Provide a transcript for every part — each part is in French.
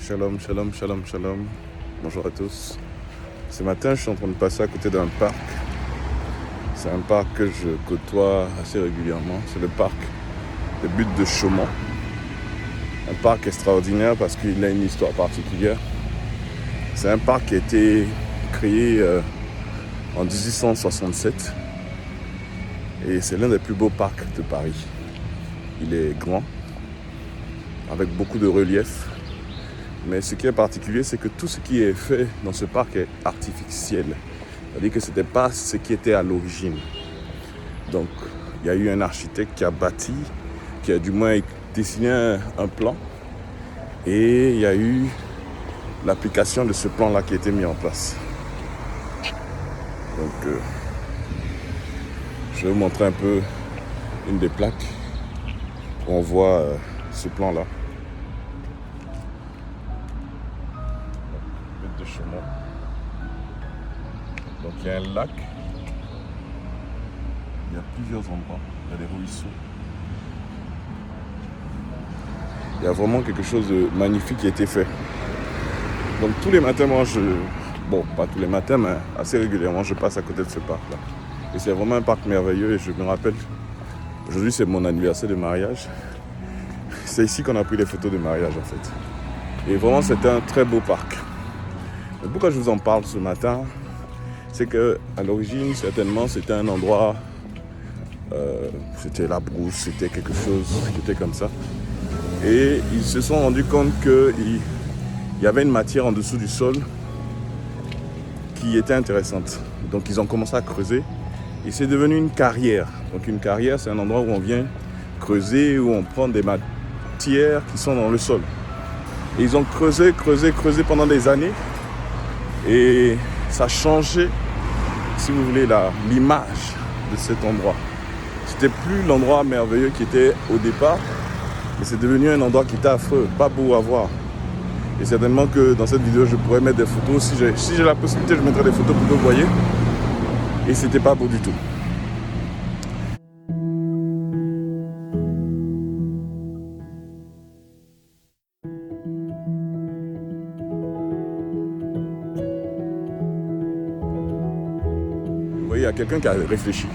Shalom, shalom, shalom, shalom. Bonjour à tous. Ce matin, je suis en train de passer à côté d'un parc. C'est un parc que je côtoie assez régulièrement. C'est le parc de Butte de Chaumont. Un parc extraordinaire parce qu'il a une histoire particulière. C'est un parc qui a été créé en 1867. Et c'est l'un des plus beaux parcs de Paris. Il est grand, avec beaucoup de relief. Mais ce qui est particulier, c'est que tout ce qui est fait dans ce parc est artificiel. C'est-à-dire que ce n'était pas ce qui était à l'origine. Donc, il y a eu un architecte qui a bâti, qui a du moins dessiné un plan. Et il y a eu l'application de ce plan-là qui a été mis en place. Donc, je vais vous montrer un peu une des plaques où on voit ce plan-là. De Chaumont. Donc il y a un lac, il y a plusieurs endroits, il y a des ruisseaux. Il y a vraiment quelque chose de magnifique qui a été fait. Donc tous les matins, pas tous les matins, mais assez régulièrement, je passe à côté de ce parc-là. Et c'est vraiment un parc merveilleux et je me rappelle, aujourd'hui c'est mon anniversaire de mariage. C'est ici qu'on a pris les photos de mariage en fait. Et vraiment c'était un très beau parc. Pourquoi je vous en parle ce matin, c'est qu'à l'origine, certainement, c'était un endroit, c'était la brousse, c'était quelque chose qui était comme ça. Et ils se sont rendus compte qu'il y avait une matière en dessous du sol qui était intéressante. Donc ils ont commencé à creuser et c'est devenu une carrière. Donc une carrière, c'est un endroit où on vient creuser, où on prend des matières qui sont dans le sol. Et ils ont creusé pendant des années. Et ça a changé, si vous voulez, l'image de cet endroit. C'était plus l'endroit merveilleux qui était au départ, mais c'est devenu un endroit qui était affreux, pas beau à voir. Et certainement que dans cette vidéo, je pourrais mettre des photos. Si j'ai la possibilité, je mettrai des photos pour que vous voyez. Et c'était pas beau du tout. Il y a quelqu'un qui a réfléchi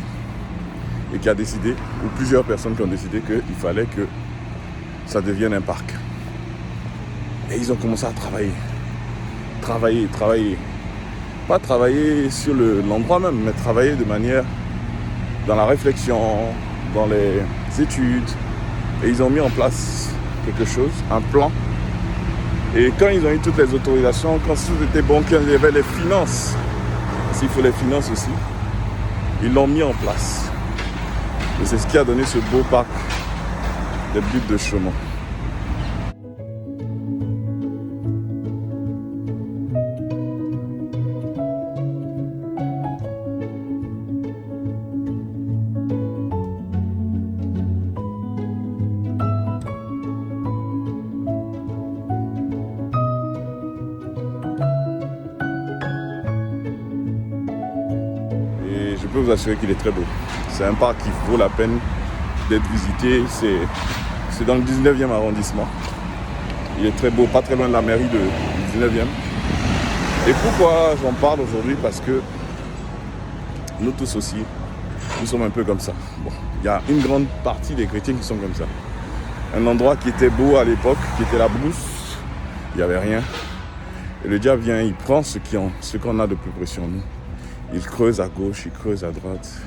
et qui a décidé, ou plusieurs personnes qui ont décidé qu'il fallait que ça devienne un parc. Et ils ont commencé à travailler. Pas travailler sur l'endroit même, mais travailler de manière dans la réflexion, dans les études. Et ils ont mis en place quelque chose, un plan. Et quand ils ont eu toutes les autorisations, quand tout était bon, quand il y avait les finances, s'il faut les finances aussi, ils l'ont mis en place. Et c'est ce qui a donné ce beau parc des Buttes de Chaumont. Je peux vous assurer qu'il est très beau. C'est un parc qui vaut la peine d'être visité. C'est dans le 19e arrondissement. Il est très beau, pas très loin de la mairie du 19e. Et pourquoi j'en parle aujourd'hui? Parce que nous tous aussi, nous sommes un peu comme ça. Bon, il y a une grande partie des chrétiens qui sont comme ça. Un endroit qui était beau à l'époque, qui était la brousse, il n'y avait rien. Et le diable vient, il prend ce qu'on a de plus précieux en nous. Il creuse à gauche, il creuse à droite.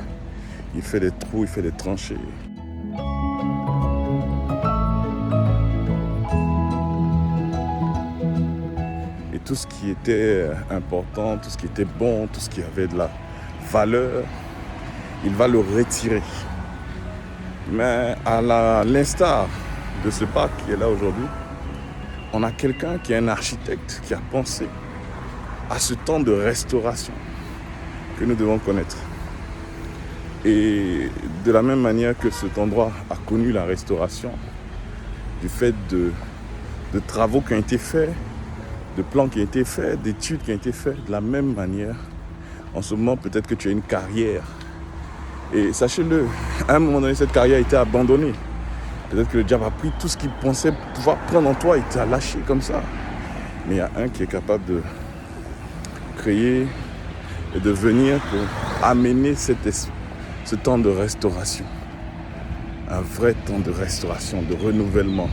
Il fait des trous, il fait des tranchées. Et tout ce qui était important, tout ce qui était bon, tout ce qui avait de la valeur, il va le retirer. Mais à l'instar de ce parc qui est là aujourd'hui, on a quelqu'un qui est un architecte qui a pensé à ce temps de restauration que nous devons connaître. Et de la même manière que cet endroit a connu la restauration, du fait de travaux qui ont été faits, de plans qui ont été faits, d'études qui ont été faites, de la même manière, en ce moment, peut-être que tu as une carrière. Et sachez-le, à un moment donné, cette carrière a été abandonnée. Peut-être que le diable a pris tout ce qu'il pensait pouvoir prendre en toi et t'a lâché comme ça. Mais il y a un qui est capable de créer et de venir pour amener ce temps de restauration. Un vrai temps de restauration, de renouvellement,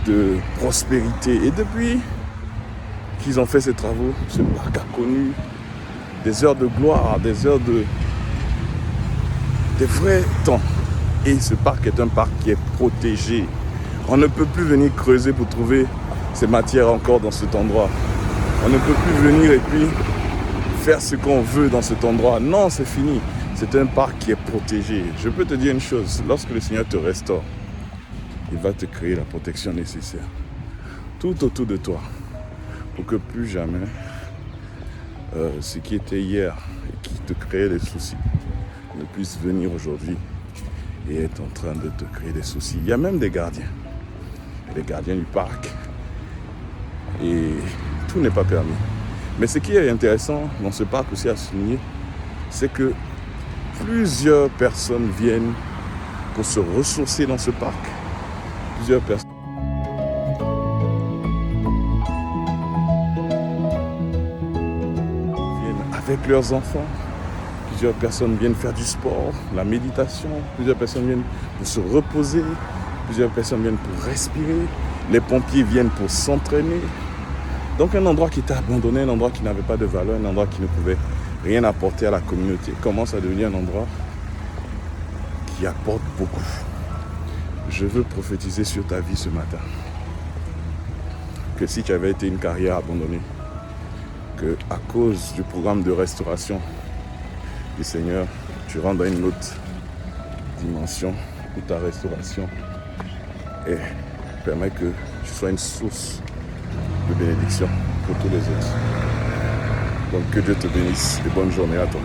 de prospérité. Et depuis qu'ils ont fait ces travaux, ce parc a connu des heures de gloire, des vrais temps. Et ce parc est un parc qui est protégé. On ne peut plus venir creuser pour trouver ces matières encore dans cet endroit. On ne peut plus venir et puis faire ce qu'on veut dans cet endroit. Non, c'est fini. C'est un parc qui est protégé. Je peux te dire une chose, lorsque le Seigneur te restaure, il va te créer la protection nécessaire. Tout autour de toi. Pour que plus jamais ce qui était hier et qui te créait des soucis ne puisse venir aujourd'hui et être en train de te créer des soucis. Il y a même des gardiens. Les gardiens du parc. Et tout n'est pas permis. Mais ce qui est intéressant dans ce parc aussi à souligner, c'est que plusieurs personnes viennent pour se ressourcer dans ce parc. Plusieurs personnes viennent avec leurs enfants. Plusieurs personnes viennent faire du sport, la méditation. Plusieurs personnes viennent pour se reposer. Plusieurs personnes viennent pour respirer. Les pompiers viennent pour s'entraîner. Donc un endroit qui était abandonné, un endroit qui n'avait pas de valeur, un endroit qui ne pouvait rien apporter à la communauté, commence à devenir un endroit qui apporte beaucoup. Je veux prophétiser sur ta vie ce matin que si tu avais été une carrière abandonnée, que à cause du programme de restauration du Seigneur, tu rentres dans une autre dimension où ta restauration permet que tu sois une source de bénédiction pour tous les autres. Donc que Dieu te bénisse et bonne journée à toi.